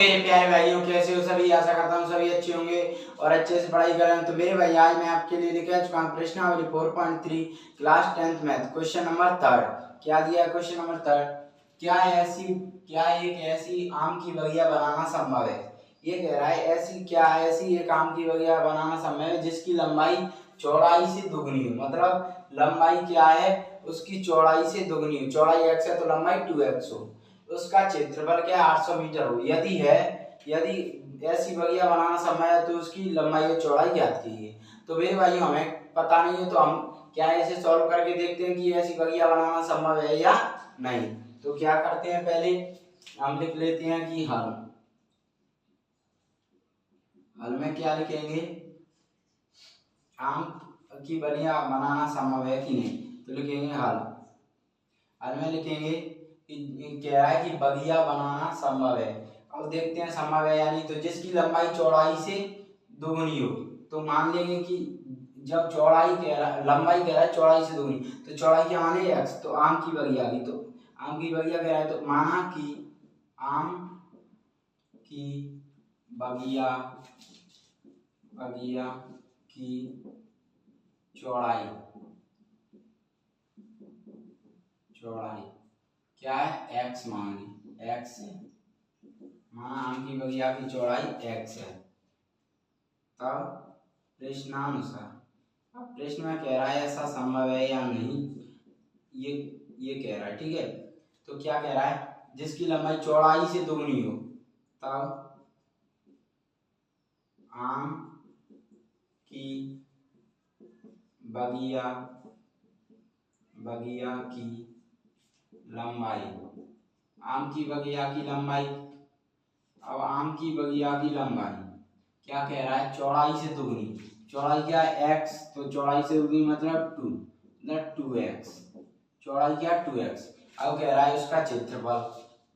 मेरे प्यारे भाइयों, कैसे हो सभी। आशा करता हूँ सभी अच्छे होंगे और अच्छे से पढ़ाई कर रहे हैं। तो मेरे भाई, आज मैं आपके लिए लेके आ चुका हूँ प्रश्नावली 4.3 class 10th math, question number 3। क्या दिया है क्वेश्चन नंबर 3? क्या एक ऐसी आम की बगिया बनाना संभव है? ये कह रहा है ऐसी एक आम की बगिया बनाना संभव है जिसकी लंबाई चौड़ाई से दुगनी हो। मतलब लंबाई क्या है, उसकी चौड़ाई से दुगनी हो। चौड़ाई x है तो लंबाई 2x हो। उसका क्षेत्रफल क्या 800 मीटर हो। यदि ऐसी बगिया बनाना संभव है तो उसकी लंबाई और चौड़ाई ज्ञात कीजिए। तो मेरे भाइयों, हमें पता नहीं है तो हम क्या इसे सॉल्व करके देखते हैं कि ऐसी बगिया बनाना संभव है या नहीं। तो क्या करते हैं, पहले हम लिख लेते हैं कि हल में क्या लिखेंगे, आम की बगिया बनाना संभव है कि नहीं। तो लिखेंगे हल में लिखेंगे कि कह रहा है कि बगिया बनाना संभव है। अब देखते हैं संभव है या नहीं। तो जिसकी लंबाई चौड़ाई से दोगुनी हो, तो मान लेंगे कि जब लंबाई कह रहा है चौड़ाई से दोगुनी, तो चौड़ाई क्या माने x, तो आम की बगिया की। तो आम की बगिया कह रहा है तो माना कि आम की बगिया की चौड़ाई क्या है, x मान ली, x है। माना आम की बगिया की चौड़ाई x है। तब प्रश्नानुसार, अब प्रश्न में कह रहा है ऐसा संभव है या नहीं, ये कह रहा है, ठीक है। तो क्या कह रहा है, जिसकी लंबाई चौड़ाई से दोगुनी हो, तब आम की बगिया की लंबाई, आम की बगिया की लंबाई, अब आम की बगिया की लंबाई क्या कह रहा है, चौड़ाई से दुगनी। चौड़ाई क्या है x, तो चौड़ाई से दुगनी मतलब 2, मतलब 2x। चौड़ाई क्या है 2x। अब कह रहा है उसका क्षेत्रफल,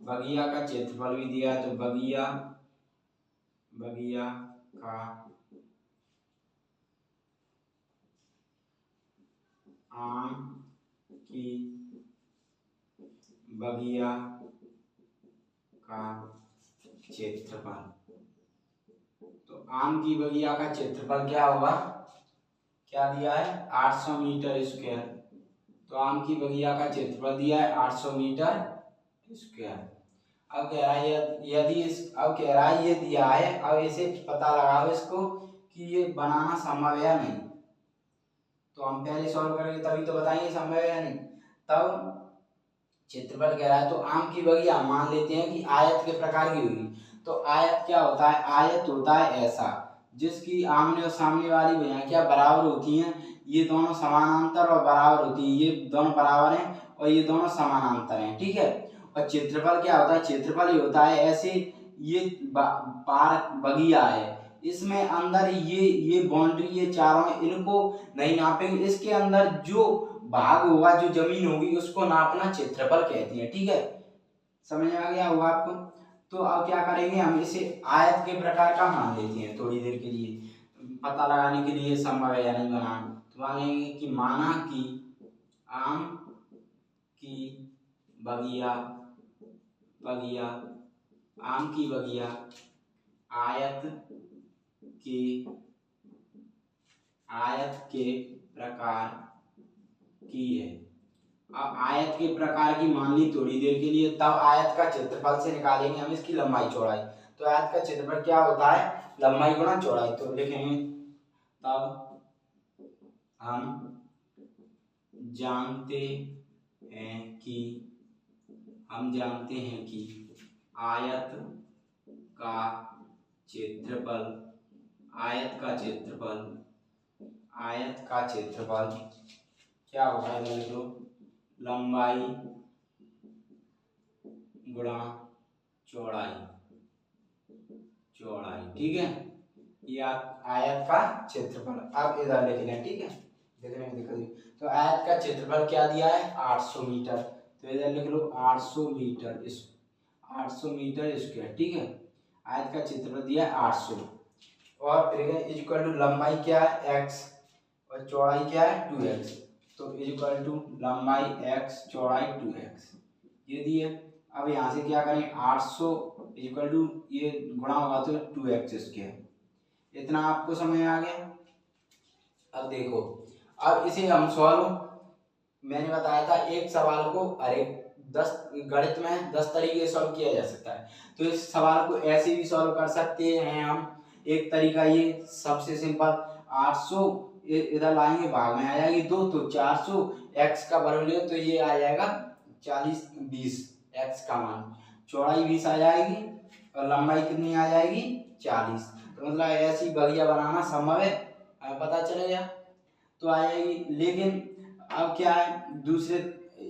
बगिया का क्षेत्रफल भी दिया है। तो बगिया का आम की बगिया का क्षेत्रफल, तो आम की बगिया का क्षेत्रफल क्या होगा, क्या दिया है 800 मीटर स्क्वायर। तो आम की बगिया का क्षेत्रफल दिया है 800 मीटर स्क्वायर। अब कह रहा है अब कह रहा है ये दिया है, अब इसे पता लगाओ इसको कि ये बनाना संभव है या नहीं। तो हम पहले सॉल्व करेंगे तभी तो बताएंगे संभव है या नहीं। तब क्षेत्रफल कह रहा है तो आम की बगिया मान लेते हैं कि आयत के प्रकार की होगी। तो आयत क्या होता है, आयत होता है ऐसा जिसकी आमने और सामने वाली भुजाएं क्या बराबर होती हैं। ये दोनों समानांतर और बराबर होती है, ये दोनों बराबर हैं और ये दोनों समानांतर हैं, ठीक है। और क्षेत्रफल क्या होता है, क्षेत्रफल ही होता है ऐसे, ये पार बगिया है, इसमें अंदर ये बाउंड्री, ये चारों, इनको नहीं नापेंगे। इसके अंदर जो भाग होगा, जो जमीन होगी, उसको नापना क्षेत्रफल कहती है, ठीक है। समझ में आ गया होगा आपको। तो अब क्या करेंगे, हम इसे आयत के प्रकार का मान लेते हैं थोड़ी देर के लिए, पता लगाने के लिए संभव है या नहीं बनाना। तो मान लेंगे कि माना कि आम की बगिया आम की बगिया आयत के प्रकार की है। अब आयत के प्रकार की मान ली थोड़ी देर के लिए, तब आयत का क्षेत्रफल से निकालेंगे हम इसकी लंबाई चौड़ाई। तो आयत का क्षेत्रफल क्या होता है, लंबाई गुणा चौड़ाई। तो लिखेंगे तब हम जानते हैं कि आयत का क्षेत्रफल क्या होगा, लंबाई गुणा चौड़ाई, ठीक है। ये आयत का क्षेत्रफल आप इधर लिख लें, ठीक है। तो आयत का क्षेत्रफल क्या दिया है 800 मीटर। तो इधर लिख लो 800 मीटर स्क्वायर, ठीक है। आयत का क्षेत्रफल दिया है 800 और फिर इक्वल टू लंबाई क्या है x और चौड़ाई क्या है 2x। तो इक्वल टू लंबाई x चौड़ाई 2x ये दिए। अब यहाँ से क्या करें, 800 इक्वल टू ये गुणा होगा तो 2x²। इतना आपको समझ आ गया। अब देखो, अब इसे हम सॉल्व, मैंने बताया था एक सवाल को अरे 10 गणित में 10 तरीके से सॉल्व किया जा सकता है, तो इस सवाल को ऐसे भी सॉल्व कर सकते हैं हम। एक तरीका ये सबसे सिंपल, 800 इधर लाएंगे, भाग में आ जाएगी 2, तो 400 x का वर्ग ले तो ये आ जाएगा 40 20, x का मान चौड़ाई 20 आ जाएगी और लंबाई कितनी आ जाएगी 40। तो मतलब ऐसी बगिया बनाना संभव है, पता चलेगा तो आ जाएगी। लेकिन अब क्या है, दूसरे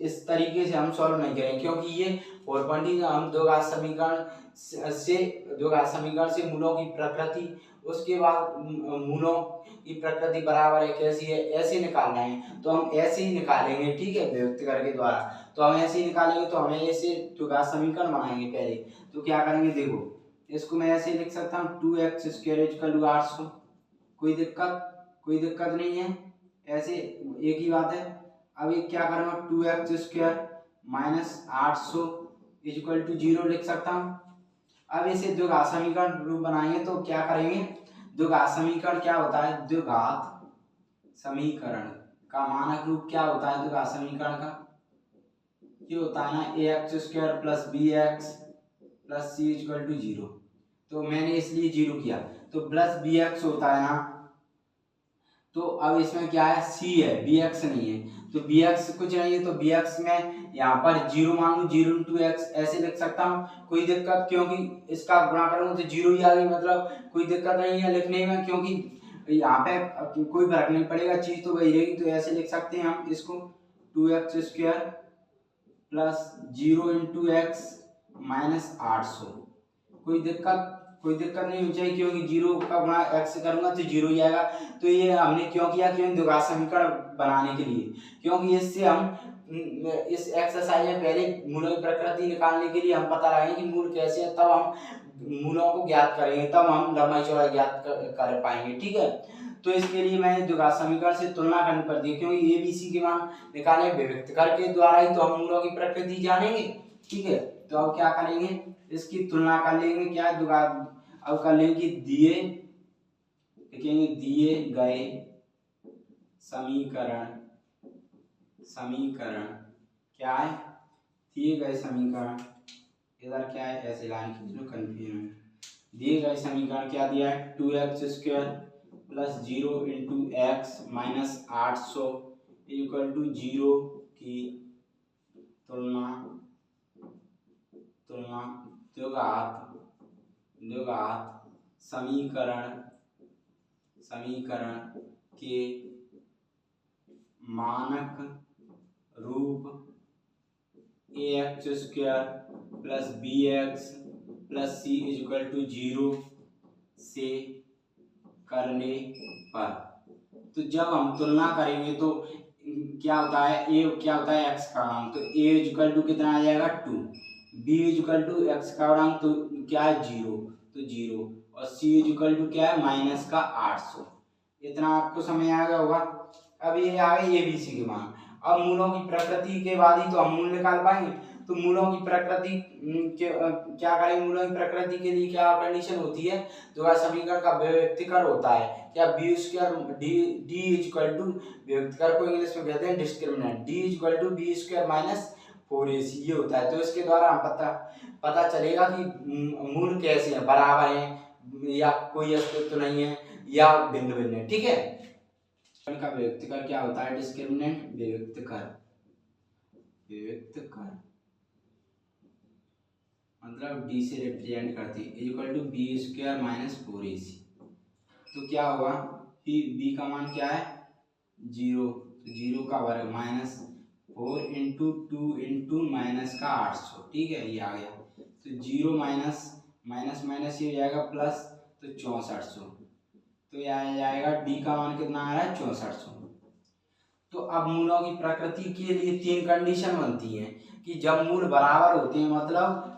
इस तरीके से हम सॉल्व नहीं करेंगे क्योंकि ये 4.2 हम द्विघात समीकरण से मूलों की प्रकृति, उसके बाद मूलों की प्रकृति बराबर है कैसी है ऐसे निकालना है, तो हम ऐसे ही निकालेंगे, ठीक है, व्यक्त करके द्वारा। तो हम ऐसे ही निकालेंगे, तो हमें ऐसे द्विघात समीकरण बनाएंगे पहले। तो क्या करेंगे, देखो इसको मैं ऐसे लिख सकता हूँ 2x² 800, कोई दिक्कत नहीं है, ऐसे एक ही बात है। अब ये क्या करूँगा, 2x² - 800 = 0 लिख सकता हूँ। अब इसे द्विघात समीकरण रूप बनाएंगे, तो क्या करेंगे, द्विघात समीकरण क्या होता है, द्विघात समीकरण का मानक रूप क्या होता है, द्विघात समीकरण का ये होता है ना ax² + bx + c = 0। तो मैंने इसलिए 0 किया, तो प्लस bx होता है ना, तो अब इसमें क्या है, c है, bx नहीं है, तो bx कुछ नहीं है, तो bx में यहाँ पर 0 मांगू, 0 × x ऐसे लिख सकता हूँ, कोई दिक्कत, क्योंकि इसका गुणा करूँगा तो 0 ही आ गई, मतलब कोई दिक्कत नहीं है लिखने में, क्योंकि यहाँ पे कोई फर्क नहीं पड़ेगा, चीज तो वही रहेगी। तो ऐसे लिख सकते हैं हम इसको 2x² + 0 × x - 800। कोई दिक्कत नहीं हो चाहिए, क्योंकि 0 का गुणा x से करूंगा तो 0 ही आएगा। तो ये हमने क्यों किया, क्योंकि द्विघात समीकरण बनाने के लिए, क्योंकि इससे हम इस एक्सरसाइज में पहले मूलों की प्रकृति निकालने के लिए हम पता लगाएंगे कि मूल कैसे है, तब हम मूलों को ज्ञात करेंगे, तब हम लंबाई चौड़ाई ज्ञात कर पाएंगे, ठीक है। तो इसके लिए मैंने द्विघात समीकरण से तुलना करनी पड़ती है, क्योंकि ए बी सी के मान निकाले व्यक्त करके द्वारा ही तो हम मूलों की प्रकृति जानेंगे, ठीक है। तो अब क्या करेंगे, इसकी तुलना कर लेंगे, क्या द्विघात, अब कर लेंगे कि दिए गए समीकरण क्या है, दिए गए समीकरण, इधर क्या है, ऐसे लाइन खींचना कंफ्यूजन, दिए गए समीकरण क्या दिया है, 2x² + 0 × x - 800 = 0 की तुलना द्विघात समीकरण के मानक रूप ax² + bx + c = 0 से करने पर, तो जब हम तुलना करेंगे तो क्या होता है, a क्या होता है, x का मान, तो a = कितना आ जाएगा 2, b = x का गुणांक तो क्या है 0, तो 0, और c = क्या है -800। इतना आपको समझ आ गया होगा। अब ये आ गए ए बी सी के मान। अब मूलों की प्रकृति के बाद ही तो हम मूल निकाल पाएंगे। तो मूलों की प्रकृति क्या करेंगे, मूलों की प्रकृति के लिए क्या कंडीशन होती है, द्विघात समीकरण का व्यक्तिकर होता है क्या, b² d व्यक्तिकर को इंग्लिश में कहते हैं डिस्क्रिमिनेंट, d = b² - 4ac ये होता है। तो इसके द्वारा हम पता चलेगा कि मूल कैसे हैं, बराबर हैं या कोई अस्तित्व नहीं है या भिन्न भिन्न है, ठीक है। का व्यक्तिकर क्या होता है, डिस्क्रिमिनेंट व्यक्तिकर मतलब d से रिप्रेजेंट करते हैं, = b² - 4ac। तो क्या होगा, b का मान क्या है 0, तो 0 का वर्ग -4 × 2 × -800, ठीक है, ये आ गया। तो 0 माइनस ये जाएगा प्लस, तो 6400, तो यह आ जाएगा d का मान कितना आ रहा है 6400। तो अब मूलों की प्रकृति के लिए 3 कंडीशन बनती हैं कि जब मूल बराबर होते हैं, मतलब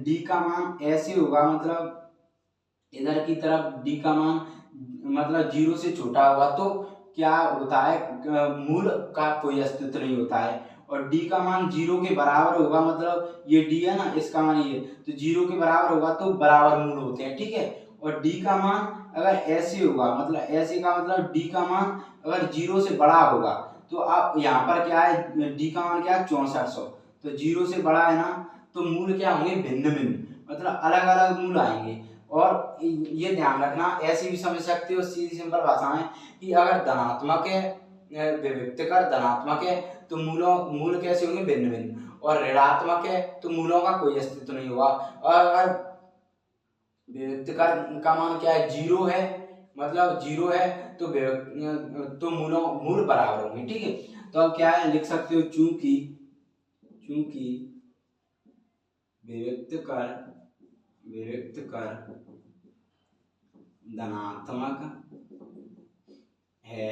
d का मान ऐसे होगा, मतलब इधर की तरफ d का मान मतलब 0 से छोटा होगा, तो क्या होता है, मूल का कोई अस्तित्व नहीं होता है, और डी का मान 0 के बराबर होगा, मतलब ये डी है ना, इसका मान ये, तो 0 के बराबर होगा तो बराबर मूल होते हैं, ठीक है। और डी का मान अगर ऐसे होगा, मतलब ऐसे का मतलब डी का मान अगर 0 से बड़ा होगा, तो आप यहाँ पर क्या है, डी का मान क्या है 6400, तो 0 से बड़ा है ना, तो मूल क्या होंगे भिन्न भिन्न, मतलब अलग अलग मूल आएंगे। और ये ध्यान रखना, ऐसे भी समझ सकते हो सीधी सिंपल भाषा में कि अगर धनात्मक है, विभक्त कर धनात्मक है, तो मूल कैसे होंगे भिन्न भिन्न, और ऋणात्मक है तो मूलों का कोई अस्तित्व नहीं होगा। और अगर विभक्त कर का मान क्या है 0 है, मतलब 0 है, तो मूल बराबर होंगे, ठीक है। तो अब क्या है लिख सकते हो, चूंकि विभक्त कर धनात्मक है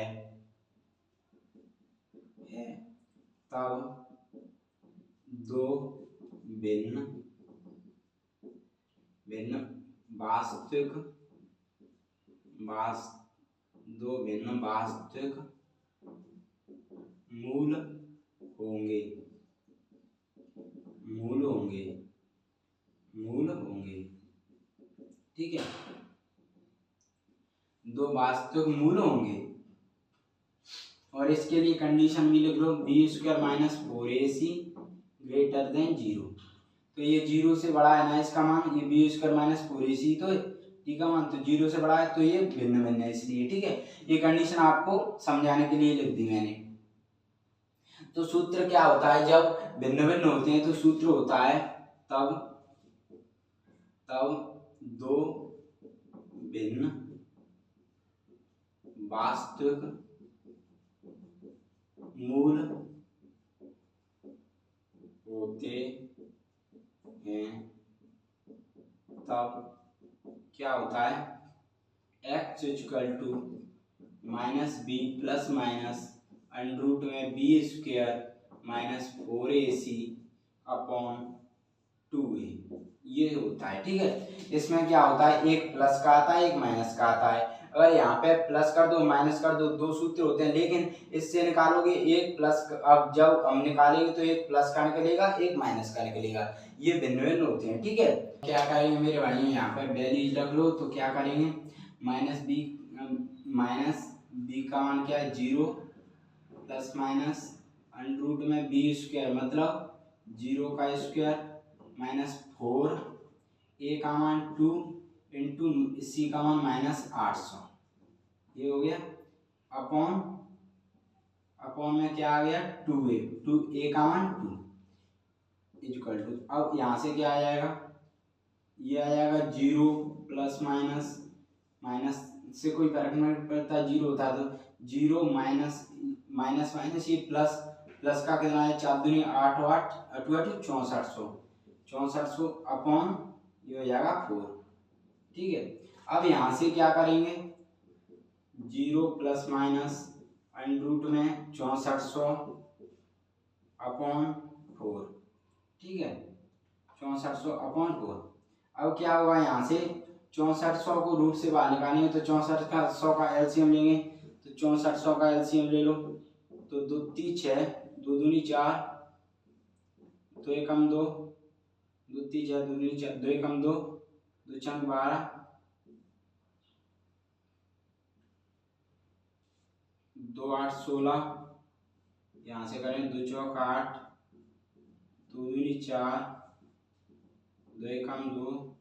तब दो भिन्न वास्तविक मूल होंगे, ठीक है, दो वास्तविक मूल होंगे। और इसके लिए कंडीशन भी लिख लो, b² minus 4ac greater than 0। तो ये 0 से बड़ा है ना इसका मान, ये b² माइनस 4ac तो डी का मान, तो 0 से बड़ा है तो ये भिन्न भिन्न है इसलिए, ठीक है। ये कंडीशन आपको समझाने के लिए लिख दी मैंने। तो सूत्र क्या होता है, जब भिन्न भिन्न होते हैं तो सूत्र होता है तब दो भिन्न वास्तविक मूल होते हैं, तब क्या होता है, x = minus B plus minus √ में b² minus 4ac upon 2a, ये होता है, ठीक है। इसमें क्या होता है, एक प्लस का आता है, एक माइनस का आता है। अगर यहाँ पे प्लस कर दो माइनस कर दो, दो सूत्र होते हैं, लेकिन इससे निकालोगे एक प्लस, अब जब हम निकालेंगे तो एक प्लस का निकलेगा, एक माइनस का निकलेगा, ये भिन्न भिन्न होते हैं, ठीक है। क्या करेंगे मेरे भाई, यहाँ पर वैल्यूज रख लो, तो क्या करेंगे, माइनस बी का मान क्या है 0 प्लस माइनस √ में b² मतलब 0 का स्क्वायर माइनस 4, a का मान 2 इंटू c का मान माइनस 800, ये हो गया, अपॉन में क्या आ गया 2a का मान 2 इक्वल टू, अब यहाँ से क्या आ जाएगा, ये आ जाएगा 0 प्लस माइनस से कोई फर्क नहीं पड़ता, 0 होता है तो 0 माइनस ये प्लस का कितना है 4 दूनी 8 6400 अपॉन ये हो जाएगा 4, ठीक है। अब यहाँ से क्या करेंगे, 0 प्लस माइनस √ में 6400 अपॉन 4, ठीक है, 6400 अपॉन 4। अब क्या होगा, यहाँ से 6400 को रूट से बाहर निकालेंगे तो 6400 का एलसीएम लेंगे, तो 6400 का एलसीएम ले लो, तो 2 3 6 2 दूनी 4 2 एकम 2 2 3 6 2 दूनी 4 2 एकम 2 2 छंग 12 2 8 16, यहाँ से करें 2 चौक 8 2 दूनी 4 2 एकम 2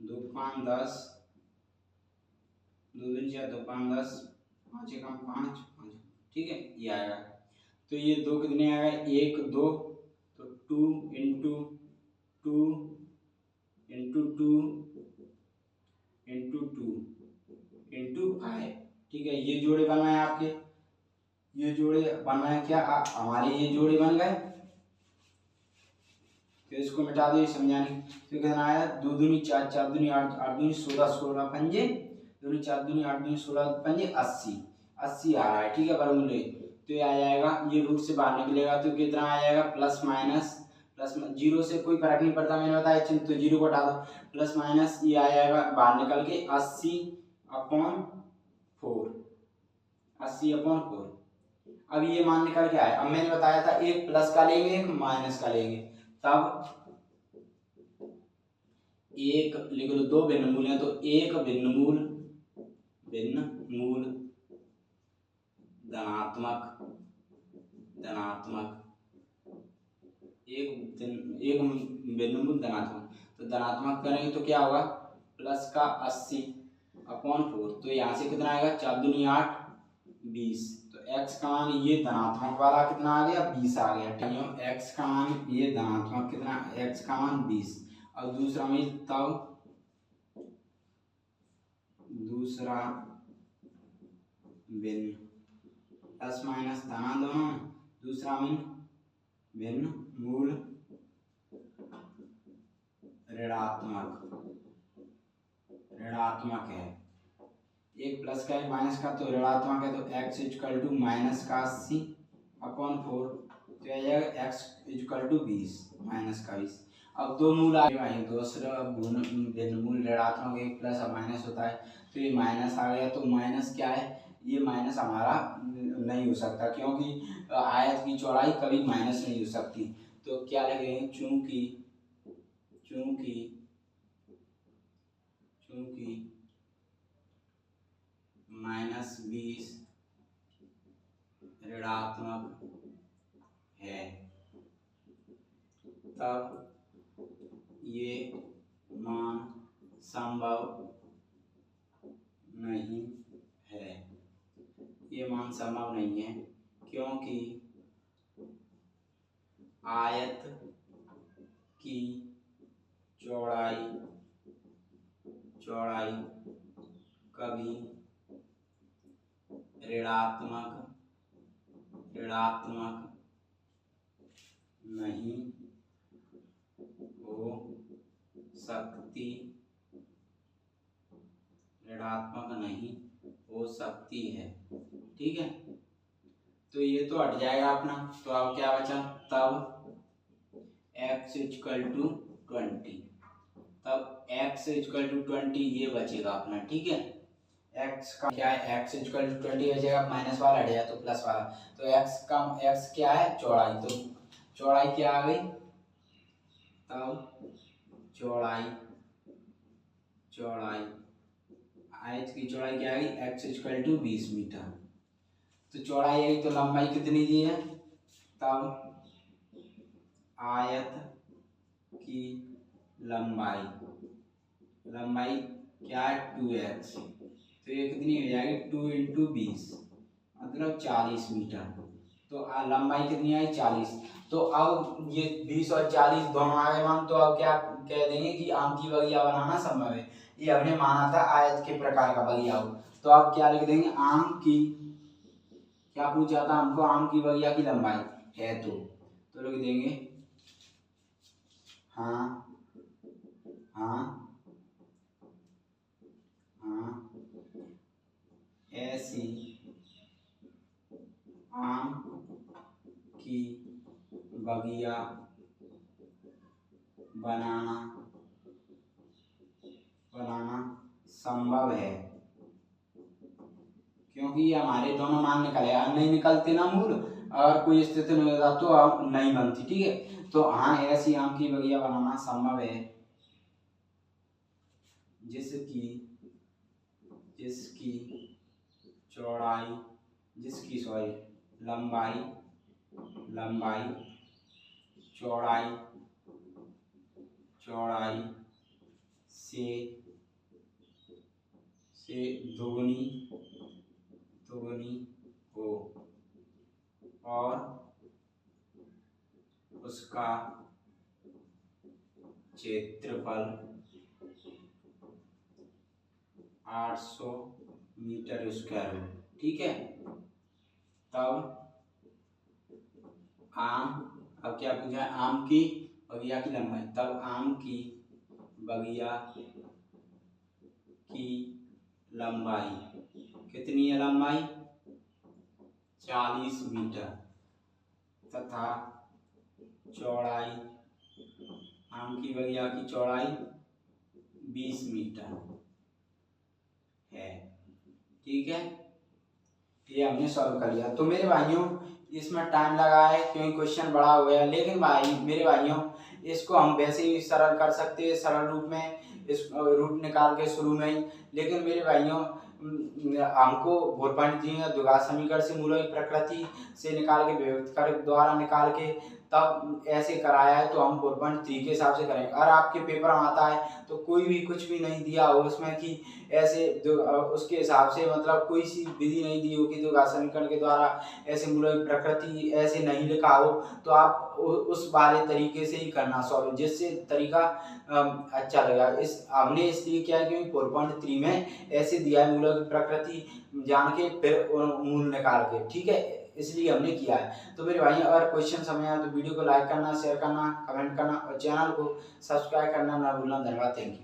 2 5 10 2 दूनी 4 2 5 10 5 एकम 5 5, ठीक है, ये आएगा। तो ये 2 कितने आएगा 1 2, तो 2 इंटू 2 इंटू 2 इंटू 2 इंटू 5, ठीक है। ये जोड़े बनाए आपके, ये जोड़े बनाए क्या हमारे, ये जोड़े बन गए, तो इसको मिटा दो, ये समझाने। तो कितना आया 2 दूनी 4 4 दूनी 8 8 दूनी 16 16 पंजे 2 4 दूनी 8 दूनी 16 पंजे 80 आ रहा है, ठीक है, वर्गमूल। तो ये आ जाएगा, ये रूट से बाहर निकलेगा तो कितना आ जाएगा, प्लस 0 से कोई फर्क नहीं पड़ता, मैंने बताया चिन्ह, तो 0 को हटा दो, प्लस माइनस ये आ जाएगा बाहर निकल के 80 अपॉन 4, अब ये मान निकल के आए। अब मैंने बताया था एक प्लस का लेंगे एक माइनस का लेंगे, तब एक लिख लो, दो भिन्न मूल है तो एक भिन्न मूल धनात्मक एक भिन्न मूल धनात्मक, तो धनात्मक करेंगे तो क्या होगा, प्लस का 80/4, तो यहाँ से कितना आएगा, 4 दूनी 8 20, तो x का मान ये धनात्मक वाला कितना आ गया, 20 आ गया। ठीक है, x का मान ये धनात्मक कितना, x का मान 20। और दूसरा में तब दूसरा भिन्न, प्लस माइनस धना दोनों, दूसरा में भिन्न मूल ऋणात्मक है, एक प्लस का एक माइनस का, तो ऋणात्मक है, तो x इक्वल टू माइनस का 80/4, तो आ जाएगा x इक्वल टू 20 माइनस का 20। अब दो मूल आ गए, दूसरा भिन्न मूल ऋणात्मक, एक प्लस और माइनस होता है, तो ये माइनस आ गया, तो माइनस क्या है, ये माइनस हमारा नहीं हो सकता, क्योंकि आयत की चौड़ाई कभी माइनस नहीं हो सकती। तो क्या लिखेंगे, चूंकि -20 ऋणात्मक है, तब ये मान संभव नहीं है, ये मान संभव नहीं है, क्योंकि आयत की चौड़ाई कभी ऋणात्मक नहीं हो सकती, है। ठीक है, तो ये तो हट जाएगा अपना, तो अब क्या बचा, तब x इक्वल टू 20, तब x इक्वल टू 20 ये बचेगा अपना। ठीक है, x का क्या है, x इक्वल टू 20 बचेगा, माइनस वाला हट जाएगा तो प्लस वाला, तो x क्या है, चौड़ाई, तो चौड़ाई क्या आ गई, तब चौड़ाई आयत की चौड़ाई क्या आ गई, x इक्वल टू 20 मीटर, तो चौड़ाई आई, तो लंबाई कितनी दी है, तब आयत की लंबाई क्या है, 2x, तो ये कितनी हो जाएगी, 2 × 20 मतलब 40 मीटर, तो लंबाई कितनी आई, 40। तो अब ये 20 और 40 दोनों आ गए मान, तो अब क्या कह देंगे कि आम की बगिया बनाना संभव है, ये हमने माना था आयत के प्रकार का बगिया हो, तो अब क्या लिख देंगे, आम की, क्या पूछा था हमको, आम की बगिया की लंबाई है, तो लिख देंगे हाँ ऐसी आम की बगिया बनाना संभव है, क्योंकि ये हमारे दोनों मान निकले, नहीं निकलते ना मूल, अगर कोई स्थिति नहीं होता तो अब नहीं बनती। ठीक है, तो हाँ ऐसी आम की बगिया बनाना संभव है जिसकी लंबाई चौड़ाई से दोगुनी हो और उसका क्षेत्रफल 800 मीटर स्क्वायर हो। ठीक है, तब अब क्या पूछा है, आम की बगिया की लंबाई, तब आम की बगिया की लंबाई कितनी है, लंबाई 40 मीटर तथा चौड़ाई, आम की बगिया की चौड़ाई 20 मीटर है। ठीक है, ये हमने सॉल्व कर लिया। तो मेरे भाइयों इसमें टाइम लगा है क्योंकि क्वेश्चन बड़ा हो गया, लेकिन भाई मेरे भाइयों इसको हम वैसे ही सरल कर सकते हैं, सरल रूप में इस रूट निकाल के शुरू में ही। लेकिन मेरे भाइयों हमको 4.3 द्विघात समीकरण से मूलों की प्रकृति से निकाल के व्यक्त कर द्वारा निकाल के तब ऐसे कराया है, तो हम 4.3 के हिसाब से करेंगे। और आपके पेपर में आता है तो कोई भी कुछ भी नहीं दिया हो उसमें कि ऐसे उसके हिसाब से मतलब कोई सी विधि नहीं दी हो कि द्विघात समीकरण के द्वारा ऐसे मूलों की प्रकृति ऐसे नहीं लिखा हो, तो आप उस वाले तरीके से ही करना सॉल्व, जिससे तरीका अच्छा लगा। इस हमने इसलिए किया है क्योंकि 4.3 में ऐसे दिया है मूलों की प्रकृति जान के फिर मूल निकाल के, ठीक है, इसलिए हमने किया है। तो मेरे भाई अगर क्वेश्चन समझ आया तो वीडियो को लाइक करना, शेयर करना, कमेंट करना और चैनल को सब्सक्राइब करना ना भूलना। धन्यवाद, थैंक यू।